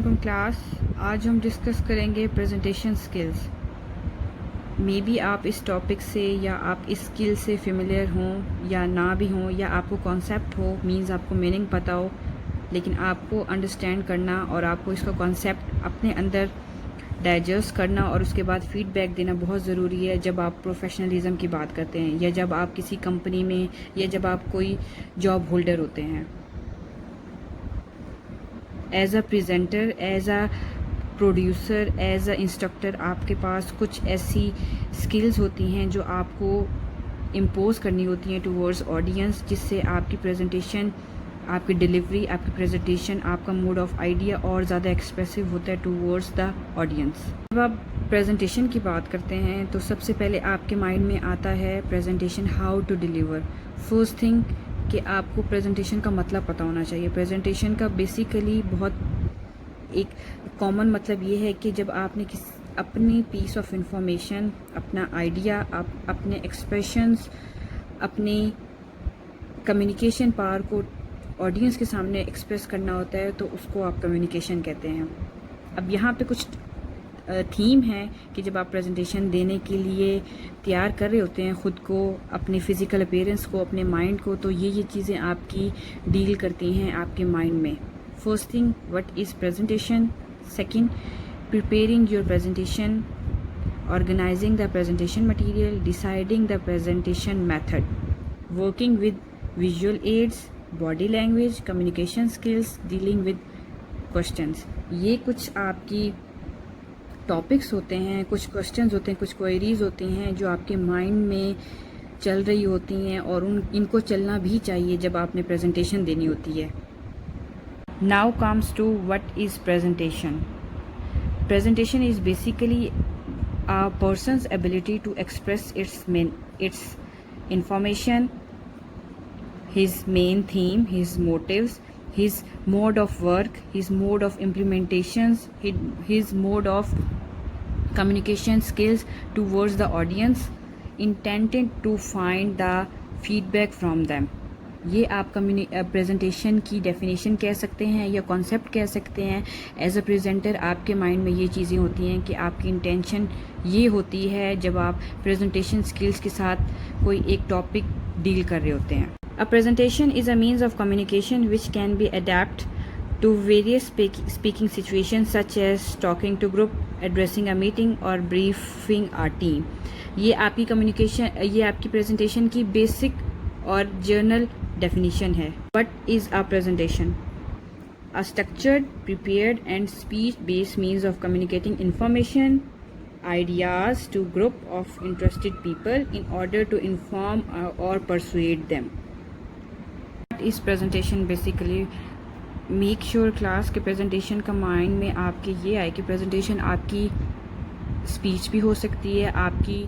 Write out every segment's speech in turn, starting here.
علیکم کلاس. آج ہم ڈسکس کریں گے پریزنٹیشن سکلز. مے بی آپ اس ٹاپک سے یا آپ اس اسکل سے فیملیئر ہوں یا نہ بھی ہوں, یا آپ کو کانسیپٹ ہو, مینز آپ کو میننگ پتہ ہو, لیکن آپ کو انڈرسٹینڈ کرنا اور آپ کو اس کا کانسیپٹ اپنے اندر ڈائجسٹ کرنا اور اس کے بعد فیڈ بیک دینا بہت ضروری ہے جب آپ پروفیشنلزم کی بات کرتے ہیں, یا جب آپ کسی کمپنی میں, یا جب آپ کوئی جاب ہولڈر ہوتے ہیں. As a presenter, as a producer, as a instructor, آپ کے پاس کچھ ایسی سکلز ہوتی ہیں جو آپ کو امپوز کرنی ہوتی ہیں ٹورڈز آڈینس, جس سے آپ کی پریزنٹیشن, آپ کی ڈیلیوری, آپ کی پریزنٹیشن, آپ کا موڈ آف آئیڈیا اور زیادہ ایکسپریسو ہوتا ہے ٹورڈز دا آڈینس. جب آپ پریزنٹیشن کی بات کرتے ہیں تو سب سے پہلے آپ کے مائنڈ میں آتا ہے presentation how to deliver. First thing کہ آپ کو پریزنٹیشن کا مطلب پتہ ہونا چاہیے. پریزنٹیشن کا بیسیکلی بہت ایک کامن مطلب یہ ہے کہ جب آپ نے اپنی پیس آف انفارمیشن, اپنا آئیڈیا, اپنے ایکسپریشنز, اپنی کمیونیکیشن پاور کو آڈینس کے سامنے ایکسپریس کرنا ہوتا ہے تو اس کو آپ کمیونیکیشن کہتے ہیں. اب یہاں پہ کچھ تھیم ہے کہ جب آپ پریزنٹیشن دینے کے لیے تیار کر رہے ہوتے ہیں خود کو, اپنے فزیکل اپیرنس کو, اپنے مائنڈ کو, تو یہ چیزیں آپ کی ڈیل کرتی ہیں آپ کے مائنڈ میں. First thing, what is presentation. Second, preparing your presentation, organizing the presentation material, deciding the presentation method, working with visual aids, body language, communication skills, dealing with questions. یہ کچھ آپ کی ٹاپکس ہوتے ہیں, کچھ کوشچنز ہوتے ہیں, کچھ کوئریز ہوتی ہیں جو آپ کے مائنڈ میں چل رہی ہوتی ہیں اور ان کو چلنا بھی چاہیے جب آپ نے پریزنٹیشن دینی ہوتی ہے. Now comes to what is presentation. Presentation is basically a person's ability to express its information, his main theme, his motives, his mode of work, his mode of implementations, his mode of communication skills towards the audience, intended to find the feedback from them. یہ آپ presentation کی definition کہہ سکتے ہیں یا concept کہہ سکتے ہیں. ایز اے پریزنٹر آپ کے مائنڈ میں یہ چیزیں ہوتی ہیں کہ آپ کی انٹینشن یہ ہوتی ہے جب آپ پریزنٹیشن سکلز کے ساتھ کوئی ایک ٹاپک ڈیل کر رہے ہوتے ہیں. A presentation is a means of communication which can be adapted to various speaking situations such as talking to group, addressing a meeting or briefing a team. یہ آپ کی پریزنٹیشن کی بیسک اور general definition ہے. What is a presentation? A structured, prepared and speech-based means of communicating information, ideas to group of interested people in order to inform or persuade them. What is presentation basically? Make sure class کے presentation کا mind میں آپ کے یہ آئے کہ presentation آپ کی اسپیچ بھی ہو سکتی ہے, آپ کی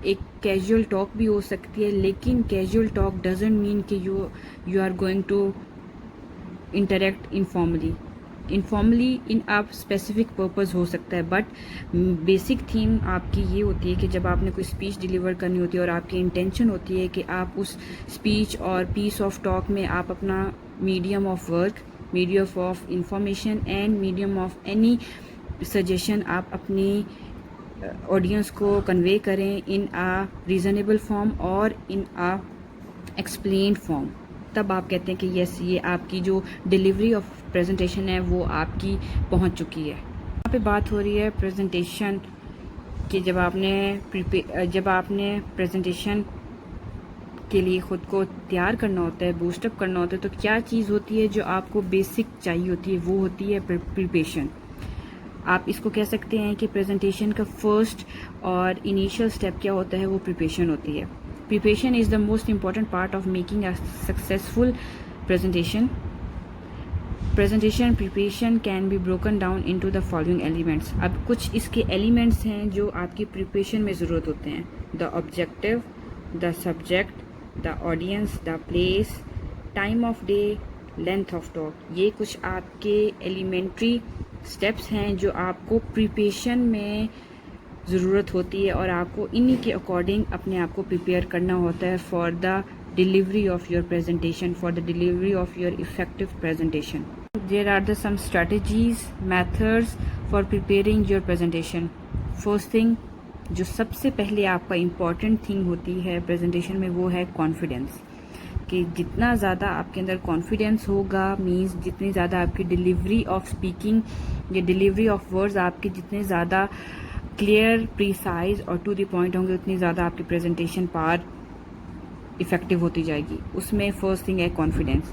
ایک کیجول ٹاک بھی ہو سکتی ہے, لیکن کیجول ٹاک ڈزنٹ مین کہ you are going to interact informally in آپ اسپیسیفک پرپز ہو سکتا ہے. بٹ بیسک تھیم آپ کی یہ ہوتی ہے کہ جب آپ نے کوئی اسپیچ ڈیلیور کرنی ہوتی ہے اور آپ کی انٹینشن ہوتی ہے کہ آپ اس اسپیچ اور پیس آف ٹاک میں آپ اپنا medium of work, medium of information and medium of any suggestion آپ اپنی آڈینس کو کنوے کریں ان آ ریزنیبل فارم اور ان آ ایکسپلینڈ فارم. تب آپ کہتے ہیں کہ یس, یہ آپ کی جو ڈیلیوری آف پریزنٹیشن ہے وہ آپ کی پہنچ چکی ہے. یہاں پہ بات ہو رہی ہے پریزنٹیشن کہ جب آپ نے پریزنٹیشن کے لیے خود کو تیار کرنا ہوتا ہے, بوسٹ اپ کرنا ہوتا ہے, تو کیا چیز ہوتی ہے جو آپ کو بیسک چاہیے ہوتی ہے, وہ ہوتی ہے پریپریشن. آپ اس کو کہہ سکتے ہیں کہ پریزنٹیشن کا فرسٹ اور انیشیل اسٹیپ کیا ہوتا ہے, وہ پریپریشن ہوتی ہے. Preparation is the most important part of making a successful presentation. Presentation preparation can be broken down into the following elements. اب کچھ اس کے ایلیمنٹس ہیں جو آپ کی پریپریشن میں ضرورت ہوتے ہیں. The objective, the subject, the audience, the place, time of day, length of talk. یہ کچھ آپ کے ایلیمنٹری اسٹیپس ہیں جو آپ کو پریپریشن میں ضرورت ہوتی ہے اور آپ کو انہی کے اکارڈنگ اپنے آپ کو پریپیئر کرنا ہوتا ہے for the delivery of your presentation, for the delivery of your effective presentation. there are the some strategies, methods for preparing your presentation. First thing, جو سب سے پہلے آپ کا امپورٹنٹ تھنگ ہوتی ہے پریزنٹیشن میں وہ ہے کانفیڈینس. کہ جتنا زیادہ آپ کے اندر کانفیڈینس ہوگا مینس جتنی زیادہ آپ کی ڈیلیوری آف اسپیکنگ یا ڈیلیوری آف ورڈز آپ کے جتنے زیادہ کلیئر, پریسائز اور ٹو دی پوائنٹ ہوں گے اتنی زیادہ آپ کی پریزنٹیشن پار افیکٹو ہوتی جائے گی. اس میں فرسٹ تھنگ ہے confidence.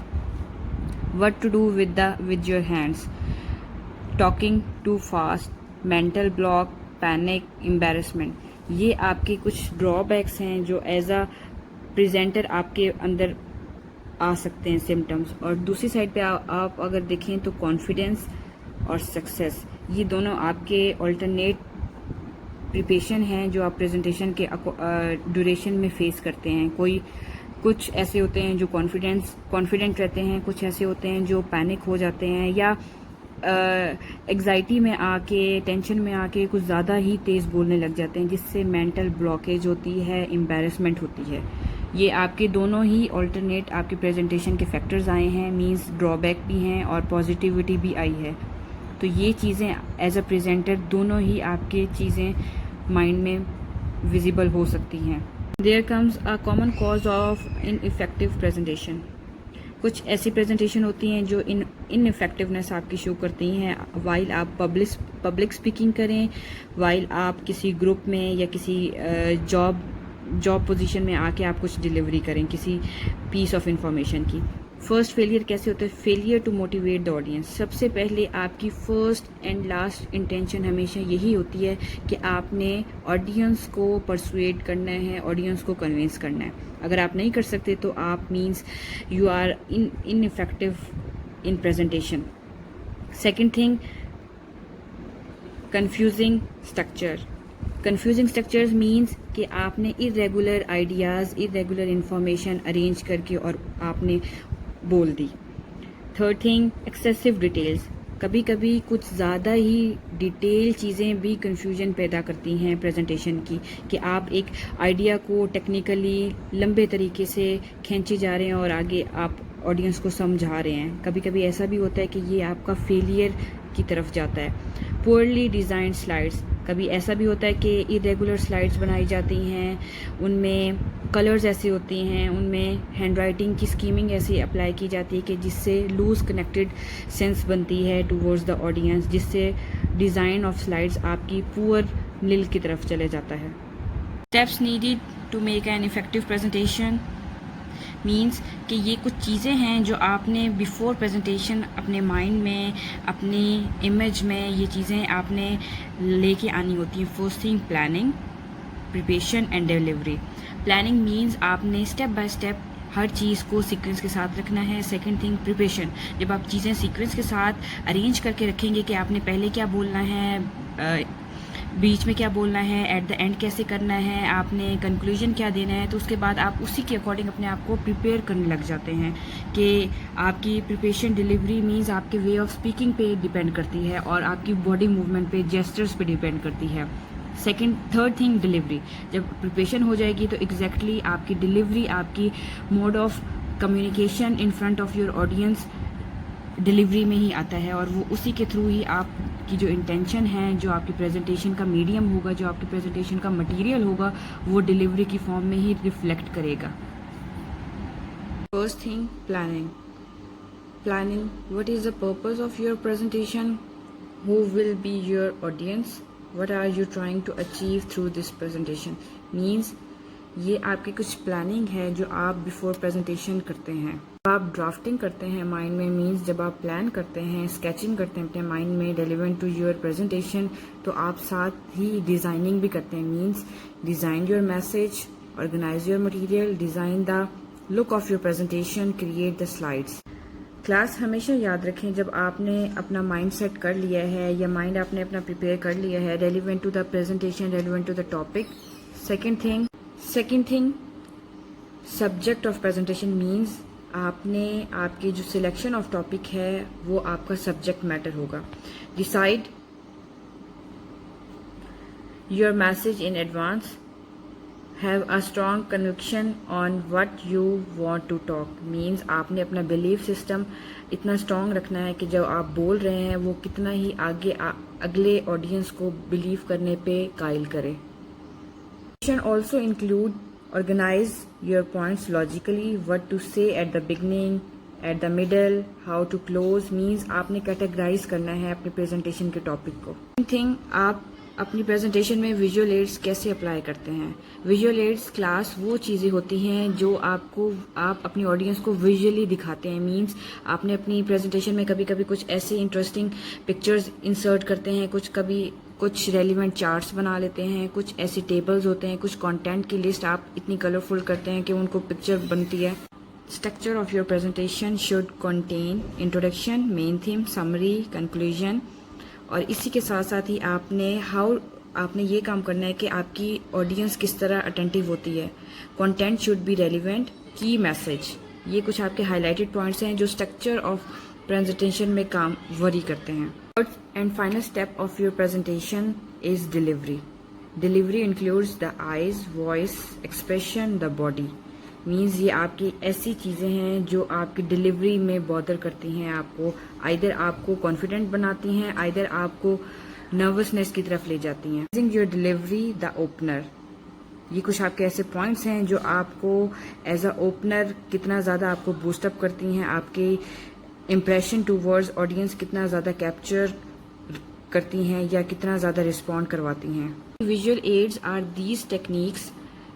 What to do with your hands, talking too fast, mental block, panic, embarrassment, یہ آپ کے کچھ ڈرا بیکس ہیں جو ایز اے پریزنٹر آپ کے اندر آ سکتے ہیں سمٹمز. اور دوسری سائڈ پہ آپ اگر دیکھیں تو کانفیڈینس اور سکسیس یہ دونوں آپ کے آلٹرنیٹ پریپریشن ہیں جو آپ پریزنٹیشن کے ڈیوریشن میں فیس کرتے ہیں. کچھ ایسے ہوتے ہیں جو کانفیڈنٹ رہتے ہیں, کچھ ایسے ہوتے ہیں جو پینک ہو جاتے ہیں یا ایگزائٹی میں آ کے, ٹینشن میں آ کے کچھ زیادہ ہی تیز بولنے لگ جاتے ہیں جس سے مینٹل بلاکیج ہوتی ہے, امبیرسمنٹ ہوتی ہے. یہ آپ کے دونوں ہی آلٹرنیٹ آپ کے پریزنٹیشن کے فیکٹرز آئے ہیں, مینس ڈرا بیک بھی ہیں اور پازیٹیوٹی بھی آئی ہے. تو یہ چیزیں ایز اے پریزنٹر دونوں ہی آپ کے چیزیں مائنڈ میں ویزیبل ہو سکتی ہیں. There comes a common cause of in effective presentation. کچھ ایسی پریزنٹیشن ہوتی ہیں جو ان افیکٹونیس آپ کی شو کرتی ہیں وائل آپ پبلک اسپیکنگ کریں, وائل آپ کسی گروپ میں یا کسی جاب پوزیشن میں آ کے آپ کچھ ڈیلیوری کریں کسی پیس آف انفارمیشن کی. فرسٹ فیلئر کیسے ہوتا ہے؟ Failure to motivate the audience. سب سے پہلے آپ کی فرسٹ اینڈ لاسٹ انٹینشن ہمیشہ یہی ہوتی ہے کہ آپ نے آڈینس کو پرسویٹ کرنا ہے, آڈینس کو کنونس کرنا ہے. اگر آپ نہیں کر سکتے تو آپ means you are ineffective in presentation. Second thing, confusing structure. Confusing structures means کہ آپ نے irregular ideas, irregular information arrange کر کے اور آپ نے بول دی. Third thing, excessive details. کبھی کبھی کچھ زیادہ ہی ڈیٹیل چیزیں بھی کنفیوژن پیدا کرتی ہیں پریزنٹیشن کی, کہ آپ ایک آئیڈیا کو ٹیکنیکلی لمبے طریقے سے کھینچے جا رہے ہیں اور آگے آپ آڈینس کو سمجھا رہے ہیں. کبھی کبھی ایسا بھی ہوتا ہے کہ یہ آپ کا فیلئر کی طرف جاتا ہے. Poorly designed slides. کبھی ایسا بھی ہوتا ہے کہ ارریگولر سلائڈس بنائی جاتی ہیں, ان میں کلرز ایسے ہوتے ہیں, ان میں ہینڈ رائٹنگ کی اسکیمنگ ایسی اپلائی کی جاتی ہے کہ جس سے لوز کنیکٹڈ سینس بنتی ہے ٹوورڈز دا آڈینس, جس سے ڈیزائن آف سلائڈس آپ کی پور نل کی طرف چلے جاتا ہے. Steps needed to make an effective presentation means کہ یہ کچھ چیزیں ہیں جو آپ نے بیفور پریزنٹیشن اپنے مائنڈ میں, اپنی امیج میں یہ چیزیں آپ نے لے کے آنی ہوتی ہیں. First thing planning, preparation and delivery. Planning means آپ نے اسٹیپ بائی اسٹیپ ہر چیز کو سیکوینس کے ساتھ رکھنا ہے. Second thing preparation. جب آپ چیزیں سیکوینس کے ساتھ ارینج کر کے رکھیں گے کہ آپ نے پہلے کیا بولنا ہے, بیچ میں کیا بولنا ہے, ایٹ دا اینڈ کیسے کرنا ہے, آپ نے کنکلوژن کیا دینا ہے, تو اس کے بعد آپ اسی کے اکارڈنگ اپنے آپ کو پریپیئر کرنے لگ جاتے ہیں. کہ آپ کی پریپریشن ڈیلیوری مینز آپ کے وے آف اسپیکنگ پہ ڈیپینڈ کرتی ہے اور آپ کی باڈی موومنٹ پہ, جیسچرز پہ ڈیپینڈ کرتی ہے. Third thing delivery. جب پریپریشن ہو جائے گی تو ایگزیکٹلی آپ کی ڈیلیوری, آپ کی mode of communication in front of your audience delivery میں ہی آتا ہے, اور وہ اسی کے تھرو ہی آپ کی جو انٹینشن ہے, جو آپ کی پریزنٹیشن کا میڈیم ہوگا, جو آپ کی پریزنٹیشن کا مٹیریل ہوگا, وہ ڈیلیوری کی فارم میں ہی ریفلیکٹ کرے گا. First thing planning. What is the purpose of your presentation, who will be your audience, what are you trying to achieve through this presentation. Means یہ آپ کی کچھ پلاننگ ہے جو آپ بیفور پریزنٹیشن کرتے ہیں. آپ ڈرافٹنگ کرتے ہیں مائنڈ میں, مینس جب آپ پلان کرتے ہیں, اسکیچنگ کرتے ہیں اپنے مائنڈ میں ریلیونٹ ٹو یور پریزنٹیشن, تو آپ ساتھ ہی ڈیزائننگ بھی کرتے ہیں. Means design your message, organise your material, design the look of your presentation, create the slides. Class ہمیشہ یاد رکھیں جب آپ نے اپنا مائنڈ سیٹ کر لیا ہے یا مائنڈ آپ نے اپنا پریپیئر کر لیا ہے relevant to the presentation, relevant to the topic. Second thing subject of presentation means آپ نے آپ کی جو سلیکشن آف ٹاپک ہے وہ آپ کا سبجیکٹ میٹر ہوگا. Decide your message in advance, Have a strong conviction on what you want to talk means آپ نے اپنا belief system اتنا strong رکھنا ہے کہ جب آپ بول رہے ہیں وہ کتنا ہی آگے اگلے audience کو believe کرنے پہ قائل کرے. Also include organize your points logically, what to say at the beginning, at the middle, how to close means آپ نے categorize کرنا ہے اپنے presentation کے topic کو. Thing آپ اپنی پریزنٹیشن میں ویژول ایڈس کیسے اپلائی کرتے ہیں. ویژول ایڈس کلاس وہ چیزیں ہوتی ہیں جو آپ اپنی آڈینس کو ویژولی دکھاتے ہیں. مینس آپ نے اپنی پریزنٹیشن میں کبھی کبھی کچھ ایسے انٹرسٹنگ پکچرز انسرٹ کرتے ہیں, کچھ ریلیونٹ چارٹس بنا لیتے ہیں, کچھ ایسے ٹیبلز ہوتے ہیں, کچھ کانٹینٹ کی لسٹ آپ اتنی کلرفل کرتے ہیں کہ ان کو پکچر بنتی ہے. Structure of your presentation should contain introduction, main theme, summary, conclusion. اور اسی کے ساتھ ساتھ ہی آپ نے یہ کام کرنا ہے کہ آپ کی آڈینس کس طرح اٹینٹیو ہوتی ہے. کنٹینٹ شوڈ بی ریلیونٹ, کی میسج. یہ کچھ آپ کے ہائی لائٹڈ پوائنٹس ہیں جو اسٹرکچر آف پریزنٹیشن میں کام وری کرتے ہیں. And final step of your presentation is delivery. Delivery includes the eyes, voice, expression, the body. Means یہ آپ کی ایسی چیزیں ہیں جو آپ کی ڈلیوری میں بادر کرتی ہیں آپ کو, آئدر آپ کو کانفیڈنٹ بناتی ہیں, آئدر آپ کو نروسنیس کی طرف لے جاتی ہیں. Your delivery the opener. یہ کچھ آپ کے ایسے پوائنٹس ہیں جو آپ کو ایز اے اوپنر کتنا زیادہ آپ کو بوسٹ اپ کرتی ہیں, آپ کے امپریشن ٹو ورڈز آڈینس کتنا زیادہ کیپچر کرتی ہیں یا کتنا زیادہ رسپونڈ کرواتی ہیں. Visual aids are these techniques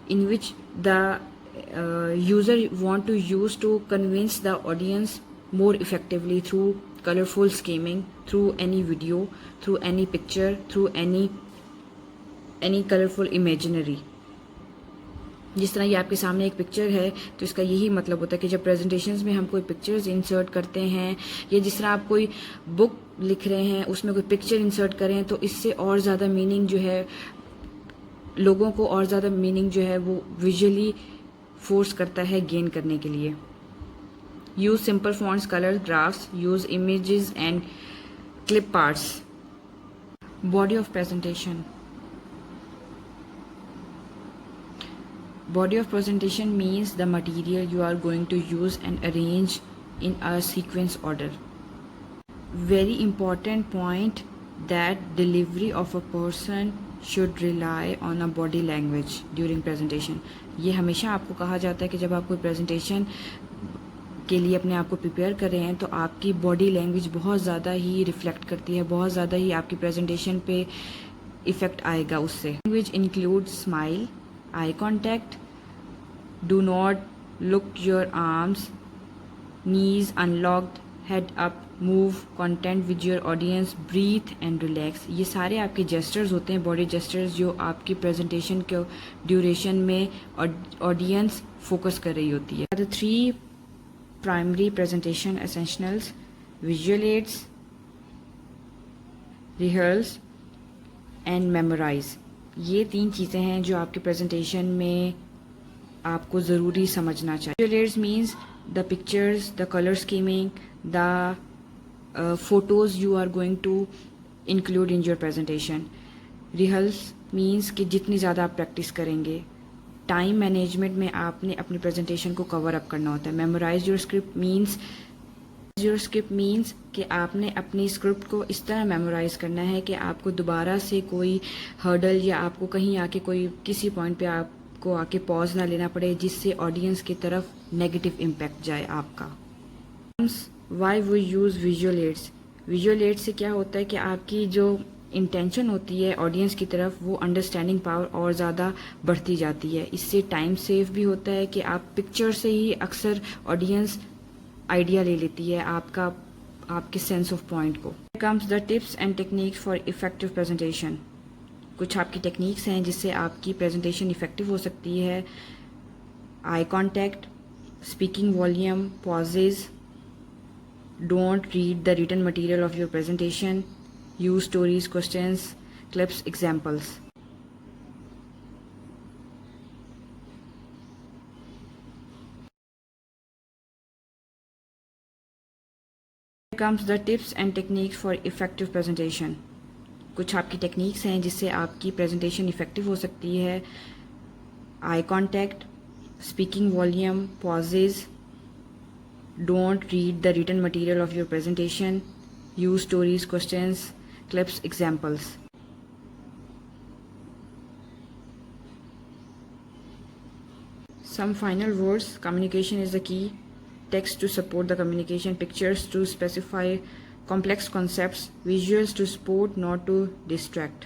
in which the user want to use to convince the audience more effectively through colorful scheming, through any video, through any picture, through any colorful imaginary. جس طرح یہ آپ کے سامنے ایک picture ہے تو اس کا یہی مطلب ہوتا ہے کہ جب پریزنٹیشنز میں ہم کوئی پکچرز انسرٹ کرتے ہیں یا جس طرح آپ کوئی بک لکھ رہے ہیں اس میں کوئی پکچر انسرٹ کریں تو اس سے اور زیادہ میننگ جو ہے لوگوں کو اور زیادہ میننگ جو ہے وہ ویژولی فورس کرتا ہے گین کرنے کے لیے. Use simple fonts, colour, graphs, use images and clip parts. Body of presentation. Body of presentation means the material you are going to use and arrange in a sequence order. Very important point that delivery of a person should rely on a body language during presentation. یہ ہمیشہ آپ کو کہا جاتا ہے کہ جب آپ کوئی پریزنٹیشن کے لیے اپنے آپ کو پریپیئر کر رہے ہیں تو آپ کی باڈی لینگویج بہت زیادہ ہی ریفلیکٹ کرتی ہے, بہت زیادہ ہی آپ کی پریزنٹیشن پہ ایفیکٹ آئے گا اس سے. Language include smile, eye contact, do not lock your arms, knees unlocked, head up, move, content with your audience, breathe and relax. یہ سارے آپ کے جیسچرز ہوتے ہیں, باڈی جیسچرز جو آپ کی پریزنٹیشن کے ڈیوریشن میں آڈینس فوکس کر رہی ہوتی ہے. 3 primary presentation essentials: visual aids, rehearse and memorise. یہ 3 چیزیں ہیں جو آپ کے پریزنٹیشن میں آپ کو ضروری سمجھنا چاہیے. Visual aids means the pictures, the color scheming, the photos you are going to include in your presentation. Rehearse means کہ جتنی زیادہ آپ پریکٹس کریں گے. ٹائم مینجمنٹ میں آپ نے اپنی پریزنٹیشن کو کور اپ کرنا ہوتا ہے. میمورائز یور اسکرپٹ مینس کہ آپ نے اپنی اسکرپٹ کو اس طرح میمورائز کرنا ہے کہ آپ کو دوبارہ سے کوئی ہرڈل یا آپ کو کہیں آ کے کوئی کسی پوائنٹ پہ آپ کو آ کے پاز نہ لینا پڑے جس سے آڈینس کی طرف نیگیٹو امپیکٹ جائے آپ کا. Why we use visual aids. Visual aids سے کیا ہوتا ہے کہ آپ کی جو انٹینشن ہوتی ہے آڈینس کی طرف وہ انڈرسٹینڈنگ پاور اور زیادہ بڑھتی جاتی ہے. اس سے ٹائم سیو بھی ہوتا ہے کہ آپ پکچر سے ہی اکثر آڈینس آئیڈیا لے لیتی ہے آپ کے سینس آف پوائنٹ کو. Comes the tips and techniques for effective presentation. کچھ آپ کی ٹیکنیکس ہیں جس سے آپ کی پریزنٹیشن افیکٹو ہو سکتی ہے. Eye contact, speaking volume, pauses, don't read the written material of your presentation. Use stories, questions, clips, examples. Eye contact, speaking volume, pauses, don't read the written material of your presentation. Use stories, questions, clips, examples. Here comes the tips and techniques for effective presentation. کچھ آپ کی techniques ہیں جس سے آپ کی presentation effective ہو سکتی ہے. eye contact, speaking volume, pauses. Don't read the written material of your presentation. Use stories, questions, clips, examples. Some final words. Communication is the key. Text to support the communication, pictures to specify complex concepts, visuals to support, not to distract.